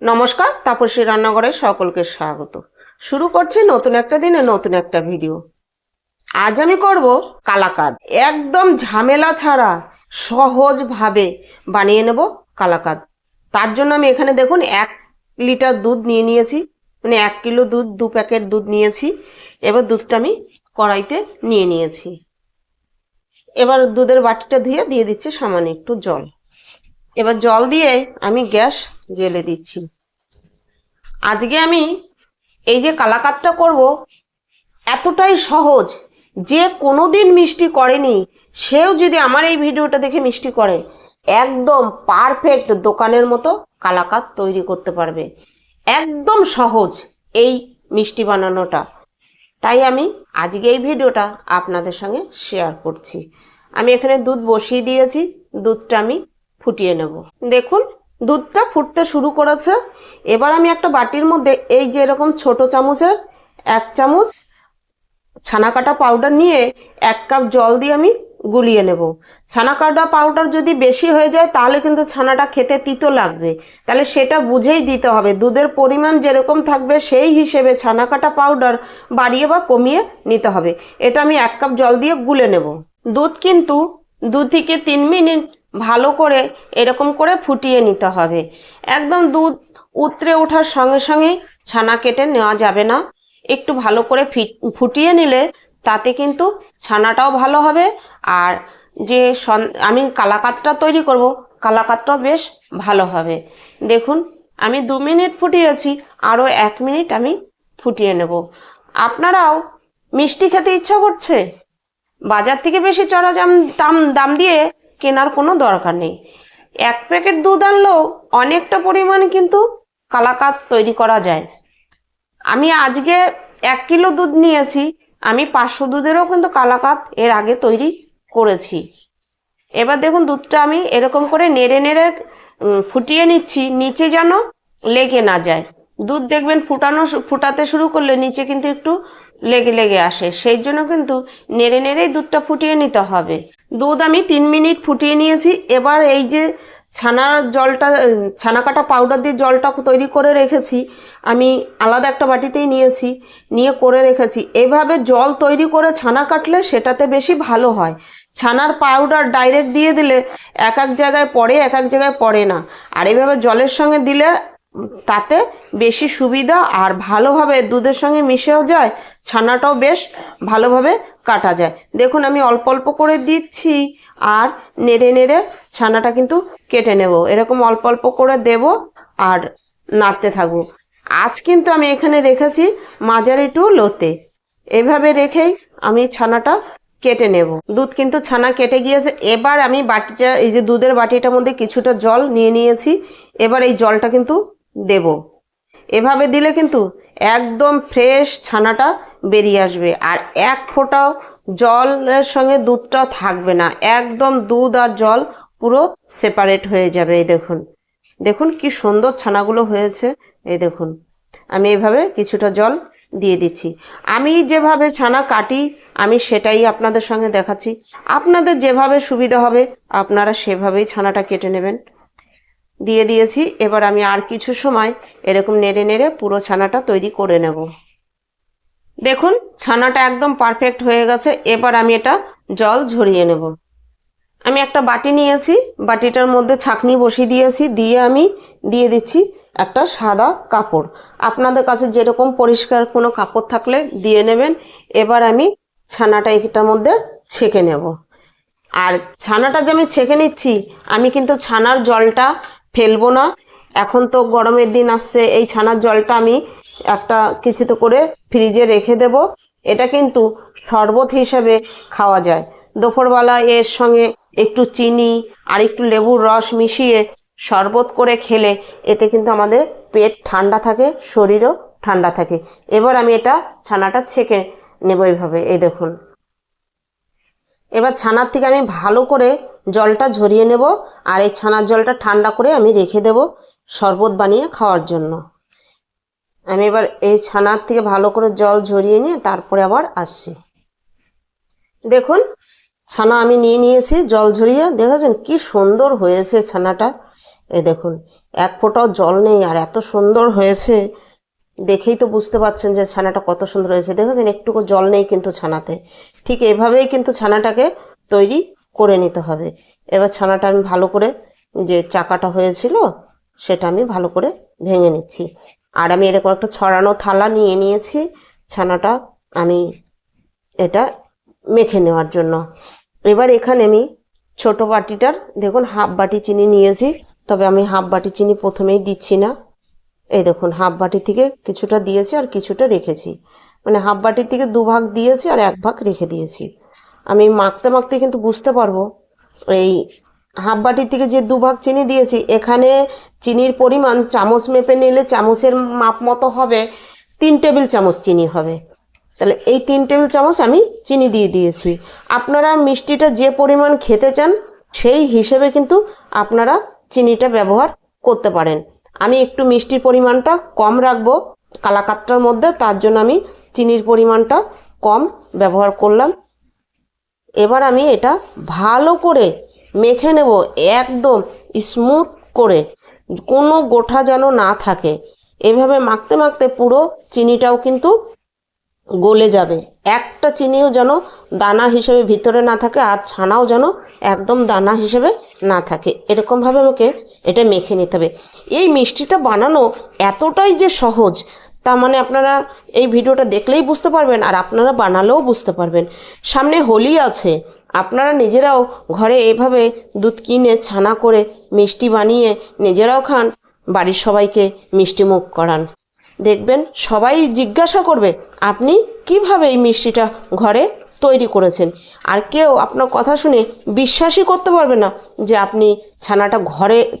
নমস্কার, তাপসী রান্নাঘরে সকলকে স্বাগত। শুরু করছি নতুন একটা দিনে নতুন একটা ভিডিও। আজ আমি করব কালাকাঁদ। একদম ঝামেলা ছাড়া সহজভাবে বানিয়ে নেব কালাকাঁদ। তার জন্য আমি এখানে দেখুন 1 লিটার দুধ নিয়েছি, মানে 1 কিলো দুধ, 2 প্যাকেট দুধ নিয়েছি। এবার দুধটা আমি কড়াইতে নিয়েছি। এবার দুধের বাটিটা ধুয়ে দিয়ে দিচ্ছি সামান্য একটু জল। এবার জল দিয়ে আমি গ্যাস জ্বেলে দিচ্ছি। আজকে আমি এই যে কালাকাঁদটা করব, এতটাই সহজ যে কোনোদিন মিষ্টি করেনি সেও যদি আমার এই ভিডিওটা দেখে মিষ্টি করে, একদম পারফেক্ট দোকানের মতো কালাকাঁদ তৈরি করতে পারবে। একদম সহজ এই মিষ্টি বানানোটা। তাই আমি আজকে এই ভিডিওটা আপনাদের সঙ্গে শেয়ার করছি। আমি এখানে দুধ বসিয়ে দিয়েছি, দুধটা আমি ফুটিয়ে নেব। দেখুন দুধটা ফুটতে শুরু করেছে। এবার আমি একটা বাটির মধ্যে এই যে এরকম ছোট চামচের 1 চামচ ছানা কাটা পাউডার নিয়ে 1 কাপ জল দিয়ে আমি গুলিয়ে নেব। ছানা কাটা পাউডার যদি বেশি হয়ে যায় তাহলে কিন্তু ছানাটা খেতে তিতো লাগবে, তাহলে সেটা বুঝেই দিতে হবে। দুধের পরিমাণ যেরকম থাকবে সেই হিসেবে ছানা কাটা পাউডার বাড়িয়ে বা কমিয়ে নিতে হবে। এটা আমি 1 কাপ জল দিয়ে গুলে নেব। দুধ কিন্তু 2 থেকে 3 মিনিট ভালো করে এরকম করে ফুটিয়ে নিতে হবে। একদম দুধ উতরে ওঠার সঙ্গে সঙ্গেই ছানা কেটে নেওয়া যাবে না। একটু ভালো করে ফুটিয়ে নিলে তাতে কিন্তু ছানাটাও ভালো হবে, আর যে আমি কালাকাঁদটা তৈরি করব, কালাকাঁদটাও বেশ ভালো হবে। দেখুন আমি 2 মিনিট ফুটিয়েছি, আরও 1 মিনিট আমি ফুটিয়ে নেব। আপনারাও মিষ্টি খেতে ইচ্ছা করছে, বাজার থেকে বেশি চড়া দাম দিয়ে কেনার কোনো দরকার নেই। 1 প্যাকেট দুধ আনলেও অনেকটা পরিমাণে কিন্তু কালাকাঁদ তৈরি করা যায়। আমি আজকে 1 কিলো দুধ নিয়েছি, আমি 500 দুধেরও কিন্তু কালাকাঁদ এর আগে তৈরি করেছি। এবার দেখুন দুধটা আমি এরকম করে নেড়ে নেড়ে ফুটিয়ে নিচ্ছি, নিচে যেন লেগে না যায়। দুধ দেখবেন ফুটাতে শুরু করলে নিচে কিন্তু একটু লেগে আসে, সেই জন্য কিন্তু নেড়ে নেড়েই দুধটা ফুটিয়ে নিতে হবে। দুধ আমি 3 মিনিট ফুটিয়ে নিয়েছি। এবার এই যে ছানা কাটা পাউডার দিয়ে জলটা তৈরি করে রেখেছি, আমি আলাদা একটা বাটিতেই নিয়ে করে রেখেছি। এভাবে জল তৈরি করে ছানা কাটলে সেটাতে বেশি ভালো হয়। ছানার পাউডার ডাইরেক্ট দিয়ে দিলে এক এক জায়গায় পড়ে না, আর এইভাবে জলের সঙ্গে দিলে তাতে বেশি সুবিধা, আর ভালোভাবে দুধের সঙ্গে মিশেও যায়, ছানাটাও বেশ ভালোভাবে কাটা যায়। দেখুন আমি অল্প অল্প করে দিচ্ছি আর নেড়ে নেড়ে ছানাটা কিন্তু কেটে নেব। এরকম অল্প অল্প করে দেব আর নাড়তে থাকবো। আজ কিন্তু আমি এখানে রেখেছি মাঝারি টু লোতে, এভাবে রেখেই আমি ছানাটা কেটে নেব। দুধ কিন্তু ছানা কেটে গিয়েছে। এবার আমি বাটিটা, এই যে দুধের বাটিটার মধ্যে কিছুটা জল নিয়েছি। এবার এই জলটা কিন্তু দেব। এভাবে দিলে কিন্তু একদম ফ্রেশ ছানাটা বেরিয়ে আসবে, আর 1 ফোঁটাও জলের সঙ্গে দুধটা থাকবে না। একদম দুধ আর জল পুরো সেপারেট হয়ে যাবে। এই দেখুন কি সুন্দর ছানাগুলো হয়েছে। এই দেখুন আমি এইভাবে কিছুটা জল দিয়ে দিচ্ছি। আমি যেভাবে ছানা কাটি আমি সেটাই আপনাদের সঙ্গে দেখাচ্ছি। আপনাদের যেভাবে সুবিধা হবে আপনারা সেভাবেই ছানাটা কেটে নেবেন। দিয়ে দিয়েছি। এবার আমি আর কিছু সময় এরকম নেড়ে নেড়ে পুরো ছানাটা তৈরি করে নেব। দেখুন ছানাটা একদম পারফেক্ট হয়ে গেছে। এবার আমি এটা জল ঝরিয়ে নেব। আমি একটা বাটি নিয়েছি, বাটিটার মধ্যে ছাঁকনি বসিয়ে দিয়েছি, দিয়ে আমি দিয়ে দিচ্ছি একটা সাদা কাপড়। আপনাদের কাছে যেরকম পরিষ্কার কোনো কাপড় থাকলে দিয়ে নেবেন। এবার আমি ছানাটা এটার মধ্যে ছেঁকে নেব। আর ছানাটা যে আমি ছেঁকে নিচ্ছি, আমি কিন্তু ছানার জলটা ফেলবো না। এখন তো গরমের দিন আসছে, এই ছানার জলটা আমি একটা কিছুতে করে ফ্রিজে রেখে দেব। এটা কিন্তু শরবত হিসেবে খাওয়া যায়। দুপুরবেলা এর সঙ্গে একটু চিনি আর একটু লেবুর রস মিশিয়ে শরবত করে খেলে এতে কিন্তু আমাদের পেট ঠান্ডা থাকে, শরীরও ঠান্ডা থাকে। এবার আমি এটা ছানাটা ছেঁকে নেব এইভাবে। এই দেখুন এবার ছানার থেকে আমি ভালো করে জলটা ঝরিয়ে নেব, আর এই ছানার জলটা ঠান্ডা করে আমি রেখে দেব শরবত বানিয়ে খাওয়ার জন্য। আমি এবার এই ছানার থেকে ভালো করে জল ঝরিয়ে নিয়ে তারপরে আবার আসছি। দেখুন ছানা আমি নিয়েছি জল ঝরিয়ে, দেখেছেন কি সুন্দর হয়েছে ছানাটা। এই দেখুন এক ফোঁটাও জল নেই, আর এত সুন্দর হয়েছে, দেখেই তো বুঝতে পারছেন যে ছানাটা কত সুন্দর হয়েছে। দেখেছেন একটুকু জল নেই কিন্তু ছানাতে। ঠিক এভাবেই কিন্তু ছানাটাকে তৈরি করে নিতে হবে। এবার ছানাটা আমি ভালো করে, যে চাকাটা হয়েছিল সেটা আমি ভালো করে ভেঙে নিচ্ছি। আর আমি এরকম একটা ছড়ানো থালা নিয়ে নিয়েছি ছানাটা আমি এটা মেখে নেওয়ার জন্য। এবার এখানে আমি ছোট বাটিটার দেখুন হাফ বাটি চিনি নিয়েছি, তবে আমি হাফ বাটি চিনি প্রথমেই দিচ্ছি না। এই দেখুন হাফ বাটি থেকে কিছুটা দিয়েছি আর কিছুটা রেখেছি, মানে হাফ বাটির থেকে 2 ভাগ দিয়েছি আর 1 ভাগ রেখে দিয়েছি। আমি মাখতে মাখতে কিন্তু বুঝতে পারবো এই হাফ বাটির থেকে যে 2 ভাগ চিনি দিয়েছি, এখানে চিনির পরিমাণ চামচ মেপে নিলে চামচের মাপ মতো হবে 3 টেবিল চামচ চিনি হবে। তাহলে এই 3 টেবিল চামচ আমি চিনি দিয়ে দিয়েছি। আপনারা মিষ্টিটা যে পরিমাণ খেতে চান সেই হিসেবে কিন্তু আপনারা চিনিটা ব্যবহার করতে পারেন। আমি একটু মিষ্টির পরিমাণটা কম রাখবো কালাকাতটার মধ্যে, তার জন্য আমি চিনির পরিমাণটা কম ব্যবহার করলাম। এবার আমি এটা ভালো করে মেখে নেব, একদম স্মুথ করে, কোনো গোটা যেন না থাকে। এভাবে মাখতে মাখতে পুরো চিনিটাও কিন্তু গলে যাবে, একটা চিনিও যেন দানা হিসেবে ভিতরে না থাকে, আর ছানাও যেন একদম দানা হিসেবে না থাকে। এরকমভাবে আমাকে এটা মেখে নিতে হবে। এই মিষ্টিটা বানানো এতটাই যে সহজ, তা মানে আপনারা এই ভিডিওটা দেখলেই বুঝতে পারবেন, আর আপনারা বানালেও বুঝতে পারবেন। সামনে হোলি আছে, আপনারা নিজেরাও ঘরে এভাবে দুধ কিনে ছানা করে মিষ্টি বানিয়ে নিজেরাও খান, বাড়ির সবাইকে মিষ্টি মুখ করান। দেখবেন সবাই জিজ্ঞাসা করবে আপনি কিভাবে এই মিষ্টিটা ঘরে তৈরি করেছেন। আর কেউ আপনার কথা শুনে বিশ্বাসই করতে পারবে না যে আপনি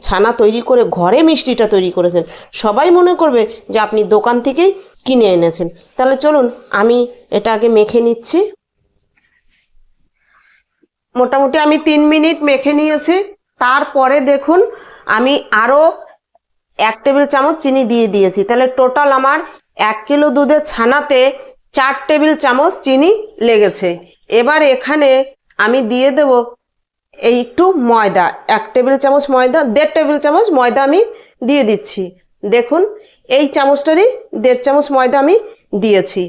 ছানা তৈরি করে ঘরে মিষ্টিটা তৈরি করেছেন। সবাই মনে করবে যে আপনি দোকান থেকেই কিনে এনেছেন। তাহলে চলুন আমি এটা আগে মেখে নিচ্ছি। মোটামুটি আমি 3 মিনিট মেখে নিয়েছি। তারপরে দেখুন আমি আরও 1 টেবিল চামচ চিনি দিয়ে দিয়েছি। তাহলে টোটাল আমার 1 কিলো দুধের ছানাতে 4 টেবিল চামচ চিনি লেগেছে। এবার এখানে আমি দিয়ে দেব এই একটু ময়দা, 1 টেবিল চামচ ময়দা, 1.5 টেবিল চামচ ময়দা আমি দিয়ে দিচ্ছি। দেখুন এই চামচটারই 1.5 চামচ ময়দা আমি দিয়েছি।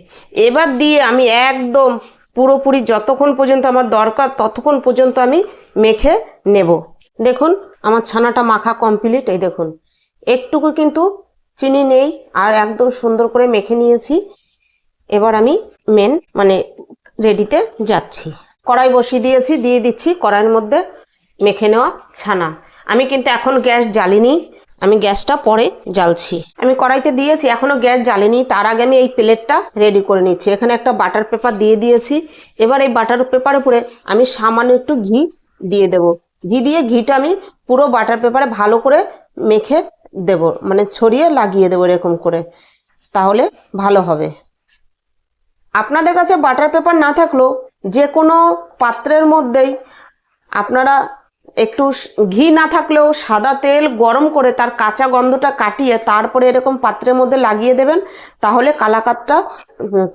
এবার দিয়ে আমি একদম পুরোপুরি যতক্ষণ পর্যন্ত আমার দরকার ততক্ষণ পর্যন্ত আমি মেখে নেব। দেখুন আমার ছানাটা মাখা কমপ্লিট। এই দেখুন একটুকু কিন্তু চিনি নেই, আর একদম সুন্দর করে মেখে নিয়েছি। এবার আমি রেডিতে যাচ্ছি। কড়াই বসিয়ে দিয়েছি, দিয়ে দিচ্ছি কড়াইয়ের মধ্যে মেখে নেওয়া ছানা। আমি কিন্তু এখন গ্যাস জ্বালিনি, আমি গ্যাসটা পরে জ্বালছি। আমি কড়াইতে দিয়েছি, এখনও গ্যাস জ্বালিনি। তার আগে আমি এই প্লেটটা রেডি করে নিচ্ছি। এখানে একটা বাটার পেপার দিয়ে দিয়েছি। এবার এই বাটার পেপারের উপরে আমি সামান্য একটু ঘি দিয়ে দেব। ঘি দিয়ে ঘিটা আমি পুরো বাটার পেপারে ভালো করে মেখে দেব, মানে ছড়িয়ে লাগিয়ে দেবো এরকম করে, তাহলে ভালো হবে। আপনাদের কাছে বাটার পেপার না থাকলেও যে কোনো পাত্রের মধ্যেই আপনারা একটু ঘি না থাকলেও সাদা তেল গরম করে তার কাঁচা গন্ধটা কাটিয়ে তারপরে এরকম পাত্রের মধ্যে লাগিয়ে দেবেন, তাহলে কালাকাতটা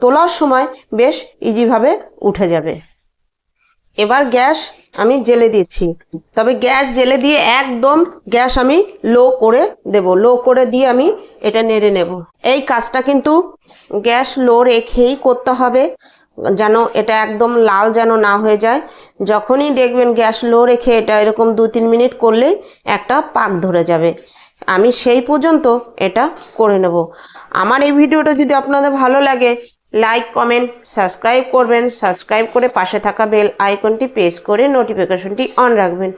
তোলার সময় বেশ ইজিভাবে উঠে যাবে। এবার গ্যাস আমি জেলে দিচ্ছি, তবে গ্যাস জেলে দিয়ে একদম গ্যাস আমি লো করে দেব। লো করে দিয়ে আমি এটা নেড়ে নেব। এই কাজটা কিন্তু গ্যাস লো রেখেই করতে হবে, যেন এটা একদম লাল যেন না হয়ে যায়। যখনই দেখবেন গ্যাস লো রেখে এটা এরকম 2-3 মিনিট করলেই একটা পাক ধরে যাবে। আমি সেই পর্যন্ত এটা করে নেব। আমার এই ভিডিওটা যদি আপনাদের ভালো লাগে লাইক কমেন্ট সাবস্ক্রাইব করবেন। সাবস্ক্রাইব করে পাশে থাকা বেল আইকনটি প্রেস করে নোটিফিকেশনটি অন রাখবেন।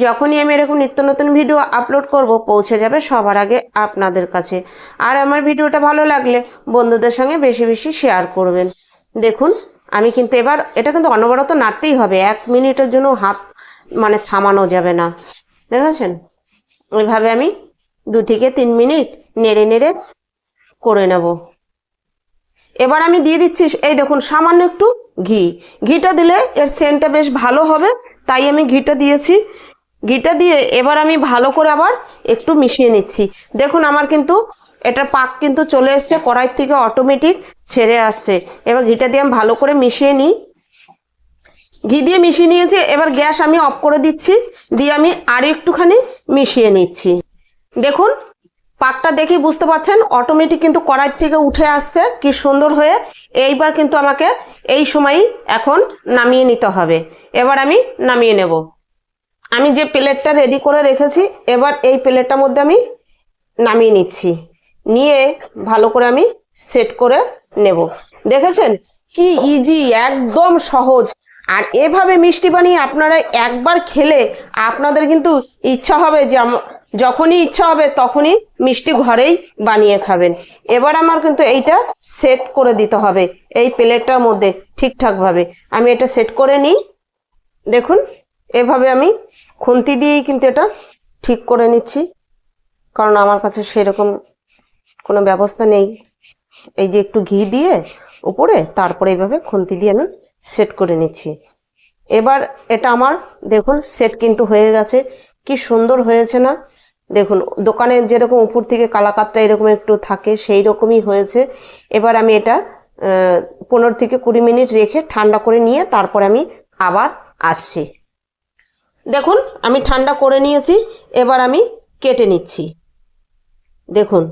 যখনই আমি এরকম নিত্য নতুন ভিডিও আপলোড করব পৌঁছে যাবে সবার আগে আপনাদের কাছে। আর আমার ভিডিওটা ভালো লাগলে বন্ধুদের সঙ্গে বেশি বেশি শেয়ার করবেন। দেখুন আমি কিন্তু এবার এটা কিন্তু অনবরত নাড়তেই হবে, 1 মিনিটের জন্য হাত থামানো যাবে না। দেখেছেন ওইভাবে আমি 2 থেকে 3 মিনিট নেড়ে নেড়ে করে নেব। এবার আমি দিয়ে দিচ্ছি এই দেখুন সামান্য একটু ঘি। ঘিটা দিলে এর সেন্টটা বেশ ভালো হবে, তাই আমি ঘিটা দিয়েছি। ঘিটা দিয়ে এবার আমি ভালো করে আবার একটু মিশিয়ে নিচ্ছি। দেখুন আমার কিন্তু এটা পাক কিন্তু চলে এসছে, কড়াই থেকে অটোমেটিক ছেড়ে আসছে। এবার ঘিটা দিয়ে আমি ভালো করে মিশিয়ে নিই। ঘি দিয়ে মিশিয়ে নিয়েছি, এবার গ্যাস আমি অফ করে দিচ্ছি, দিয়ে আমি আর একটুখানি মিশিয়ে নিচ্ছি। দেখুন পাকটা দেখেই বুঝতে পারছেন অটোমেটিক কিন্তু কড়াই থেকে উঠে আসছে কি সুন্দর হয়ে। এইবার কিন্তু আমাকে এই সময়ই এখন নামিয়ে নিতে হবে। এবার আমি নামিয়ে নেব। আমি যে প্লেটটা রেডি করে রেখেছি এবার এই প্লেটটার মধ্যে আমি নামিয়ে নিচ্ছি, নিয়ে ভালো করে আমি সেট করে নেব। দেখেছেন কি ইজি, একদম সহজ। আর এভাবে মিষ্টি বানিয়ে আপনারা একবার খেলে আপনাদের কিন্তু ইচ্ছা হবে যে যখনই ইচ্ছা হবে তখনই মিষ্টি ঘরেই বানিয়ে খাবেন। এবার আমার কিন্তু এইটা সেট করে দিতে হবে এই প্লেটটার মধ্যে ঠিকঠাকভাবে। আমি এটা সেট করে নিই। দেখুন এভাবে আমি খুন্তি দিয়েই কিন্তু এটা ঠিক করে নিচ্ছি, কারণ আমার কাছে সেরকম কোনো ব্যবস্থা নেই। এই যে একটু ঘি দিয়ে উপরে তারপরে এইভাবে খুন্তি দিয়ে আমি সেট করে নিচ্ছি। এবার এটা আমার দেখুন সেট কিন্তু হয়ে গেছে। কি সুন্দর হয়েছে না? দেখুন দোকানে যেরকম উপর থেকে কালাকাতটা এরকম একটু থাকে সেই রকমই হয়েছে। এবার আমি এটা 15 থেকে 20 মিনিট রেখে ঠান্ডা করে নিয়ে তারপরে আমি আবার আসছি। দেখুন আমি ঠান্ডা করে নিয়েছি, এবার আমি কেটে নিচ্ছি। দেখুন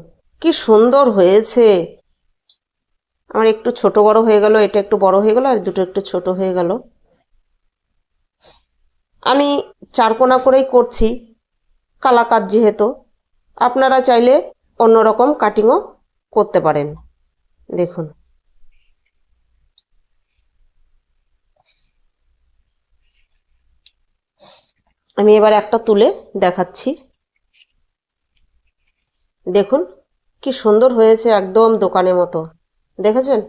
কি সুন্দর হয়েছে। আমার একটু ছোট বড় হয়ে গেল, এটা একটু বড় হয়ে গেল আর দুটো একটু ছোট হয়ে গেল। আমি চারকোনা করেই করছি কালাকাত যেহেতু, আপনারা চাইলে অন্যরকম কাটিংও করতে পারেন। দেখুন আমি এবার একটা তুলে দেখাচ্ছি। দেখুন কি সুন্দর হয়েছে, একদম দোকানের মতো। দেখেছেন?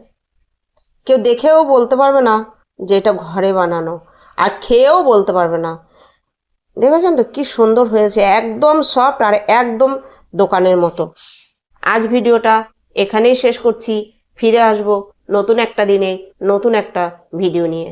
কেউ দেখেও বলতে পারবে না যে এটা ঘরে বানানো, আর খেয়েও বলতে পারবে না। দেখেছেন তো কি সুন্দর হয়েছে, একদম সফট আর একদম দোকানের মতো। আজ ভিডিওটা এখানেই শেষ করছি। ফিরে আসব নতুন একটা দিনে নতুন একটা ভিডিও নিয়ে।